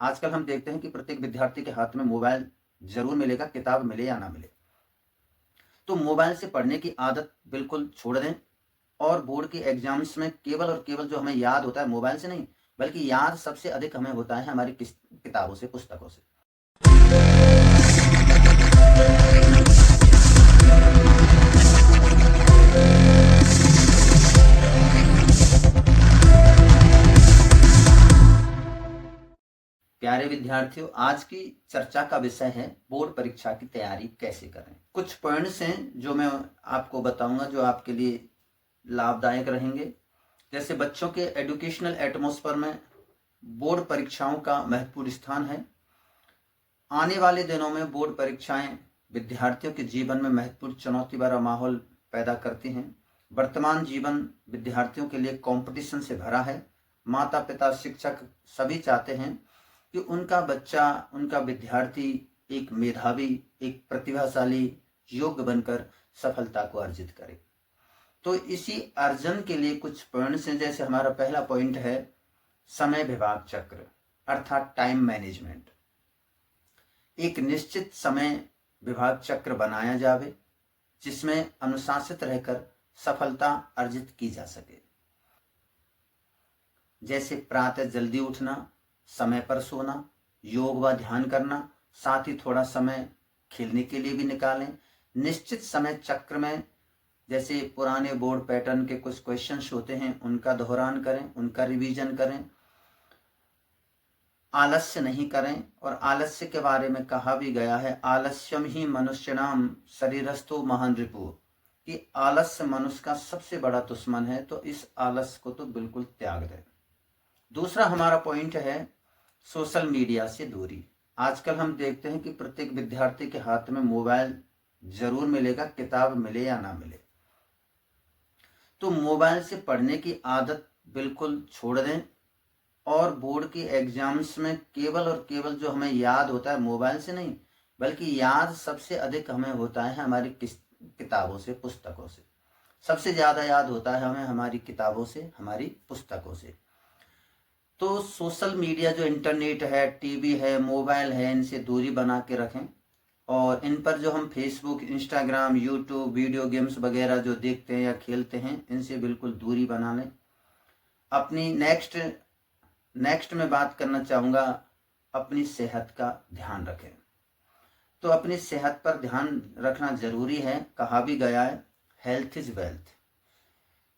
आजकल हम देखते हैं कि प्रत्येक विद्यार्थी के हाथ में मोबाइल ज़रूर मिलेगा, किताब मिले या ना मिले। तो मोबाइल से पढ़ने की आदत बिल्कुल छोड़ दें और बोर्ड के एग्ज़ाम्स में केवल और केवल जो हमें याद होता है मोबाइल से नहीं, बल्कि याद सबसे अधिक हमें होता है हमारी किताबों से, पुस्तकों से। प्यारे विद्यार्थियों, आज की चर्चा का विषय है बोर्ड परीक्षा की तैयारी कैसे करें। कुछ पॉइंट्स हैं जो मैं आपको बताऊंगा जो आपके लिए लाभदायक रहेंगे। जैसे बच्चों के एजुकेशनल एटमॉस्फेयर में बोर्ड परीक्षाओं का महत्वपूर्ण स्थान है। आने वाले दिनों में बोर्ड परीक्षाएं विद्यार्थियों के जीवन में महत्वपूर्ण चुनौती भरा माहौल पैदा करती हैं। वर्तमान जीवन विद्यार्थियों के लिए कंपटीशन से भरा है। माता पिता, शिक्षक सभी चाहते हैं कि उनका बच्चा, उनका विद्यार्थी एक मेधावी, एक प्रतिभाशाली, योग्य बनकर सफलता को अर्जित करे। तो इसी अर्जन के लिए कुछ पॉइंट्स हैं। जैसे हमारा पहला पॉइंट है समय विभाग चक्र अर्थात टाइम मैनेजमेंट। एक निश्चित समय विभाग चक्र बनाया जावे जिसमें अनुशासित रहकर सफलता अर्जित की जा सके। जैसे प्रातः जल्दी उठना, समय पर सोना, योग व ध्यान करना, साथ ही थोड़ा समय खेलने के लिए भी निकालें। निश्चित समय चक्र में जैसे पुराने बोर्ड पैटर्न के कुछ क्वेश्चंस होते हैं उनका दोहरान करें, उनका रिवीजन करें। आलस्य नहीं करें। और आलस्य के बारे में कहा भी गया है, आलस्यम ही मनुष्यनाम शरीरस्थो महान रिपु, कि आलस्य मनुष्य का सबसे बड़ा दुश्मन है। तो इस आलस्य को तो बिल्कुल त्याग दें। दूसरा हमारा पॉइंट है सोशल मीडिया से दूरी। आजकल हम देखते हैं कि प्रत्येक विद्यार्थी के हाथ में मोबाइल जरूर मिलेगा, किताब मिले या ना मिले। तो मोबाइल से पढ़ने की आदत बिल्कुल छोड़ दें और बोर्ड के एग्जाम्स में केवल और केवल जो हमें याद होता है मोबाइल से नहीं, बल्कि याद सबसे अधिक हमें होता है हमारी किताबों से, पुस्तकों से। सबसे ज़्यादा याद होता है हमें हमारी किताबों से, हमारी पुस्तकों से। तो सोशल मीडिया जो इंटरनेट है, टीवी है, मोबाइल है, इनसे दूरी बना के रखें। और इन पर जो हम Facebook, Instagram, YouTube, video games वगैरह जो देखते हैं या खेलते हैं, इनसे बिल्कुल दूरी बना लें। अपनी नेक्स्ट में बात करना चाहूँगा, अपनी सेहत का ध्यान रखें। तो अपनी सेहत पर ध्यान रखना जरूरी है। कहा भी गया है हेल्थ इज वेल्थ।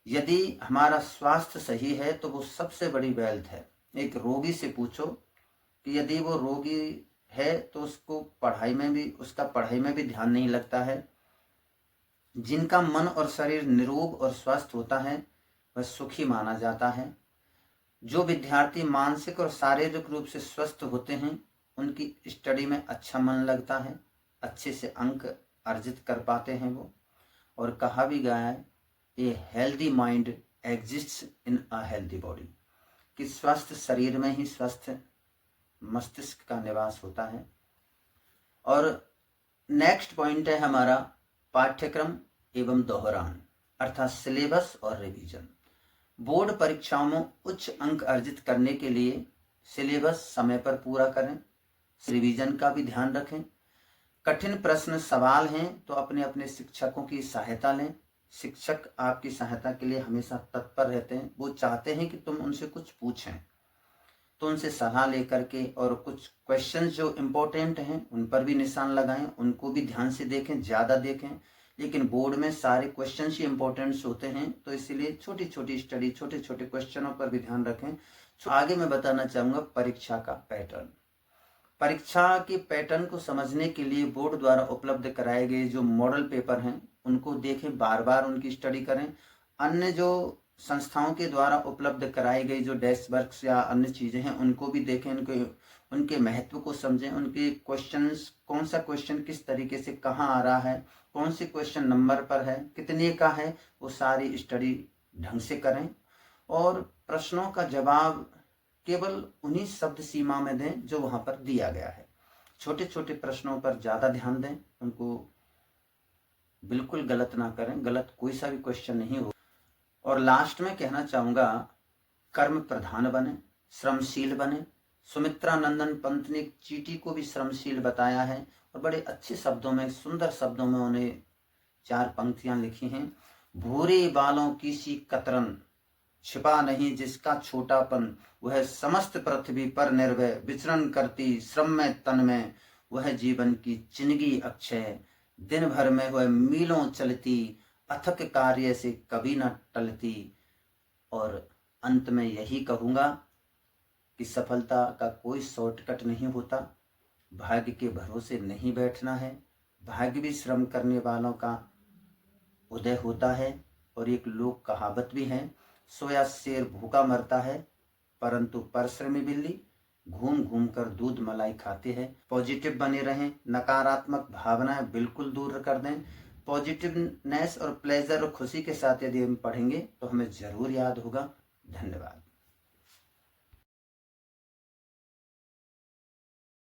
यदि हमारा स्वास्थ्य सही है तो वो सबसे बड़ी वेल्थ है। एक रोगी से पूछो कि यदि वो रोगी है तो उसको पढ़ाई में भी ध्यान नहीं लगता है। जिनका मन और शरीर निरोग और स्वस्थ होता है वह सुखी माना जाता है। जो विद्यार्थी मानसिक और शारीरिक रूप से स्वस्थ होते हैं उनकी स्टडी में अच्छा मन लगता है, अच्छे से अंक अर्जित कर पाते हैं वो। और कहा भी गया है a healthy mind exists in a healthy body, कि स्वस्थ शरीर में ही स्वस्थ मस्तिष्क का निवास होता है। और नेक्स्ट पॉइंट है हमारा पाठ्यक्रम एवं दोहरान अर्थात सिलेबस और रिवीजन। बोर्ड परीक्षाओं में उच्च अंक अर्जित करने के लिए सिलेबस समय पर पूरा करें, रिवीजन का भी ध्यान रखें। कठिन प्रश्न सवाल हैं तो अपने अपने शिक्षकों की सहायता लें। शिक्षक आपकी सहायता के लिए हमेशा तत्पर रहते हैं। वो चाहते हैं कि तुम उनसे कुछ पूछें, तो उनसे सलाह लेकर के और कुछ क्वेश्चन जो इम्पोर्टेंट हैं उन पर भी निशान लगाएं, उनको भी ध्यान से देखें, ज़्यादा देखें। लेकिन बोर्ड में सारे क्वेश्चन ही इम्पोर्टेंट्स होते हैं, तो इसीलिए छोटी छोटी स्टडी, छोटे छोटे क्वेश्चनों पर भी ध्यान रखें। आगे मैं बताना चाहूँगा परीक्षा का पैटर्न। परीक्षा के पैटर्न को समझने के लिए बोर्ड द्वारा उपलब्ध कराए गए जो मॉडल पेपर हैं उनको देखें, बार बार उनकी स्टडी करें। अन्य जो संस्थाओं के द्वारा उपलब्ध कराई गई जो डेस्क वर्क्स या अन्य चीज़ें हैं उनको भी देखें, उनके महत्व को समझें। उनके क्वेश्चंस, कौन सा क्वेश्चन किस तरीके से कहाँ आ रहा है, कौन से क्वेश्चन नंबर पर है, कितने का है, वो सारी स्टडी ढंग से करें। और प्रश्नों का जवाब केवल उन्हीं शब्द सीमा में दें जो वहाँ पर दिया गया है। छोटे छोटे प्रश्नों पर ज़्यादा ध्यान दें, उनको बिल्कुल गलत ना करें, गलत कोई सा भी क्वेश्चन नहीं हो। और लास्ट में कहना चाहूँगा कर्म प्रधान बने, श्रमशील बने, सुमित्रा नंदन पंत ने चींटी को भी श्रमशील बताया है और बड़े अच्छे शब्दों में, सुंदर शब्दों में उन्हें 4 पंक्तियां लिखी हैं। भूरे बालों की सी कतरन, छिपा नहीं जिसका छोटापन, वह समस्त पृथ्वी पर निर्भय, विचरण करती श्रम में तन में, वह जीवन की जिंदगी अक्षय, दिन भर में वह मीलों चलती, अथक कार्य से कभी न टलती। और अंत में यही कहूंगा कि सफलता का कोई शॉर्टकट नहीं होता, भाग्य के भरोसे नहीं बैठना है, भाग्य भी श्रम करने वालों का उदय होता है। और एक लोक कहावत भी है, सोया शेर भूखा मरता है परंतु परिश्रमी बिल्ली घूम घूम कर दूध मलाई खाते हैं। पॉजिटिव बने रहें, नकारात्मक भावनाएं बिल्कुल दूर कर दें। पॉजिटिवनेस और प्लेजर और खुशी के साथ यदि हम पढ़ेंगे तो हमें जरूर याद होगा। धन्यवाद।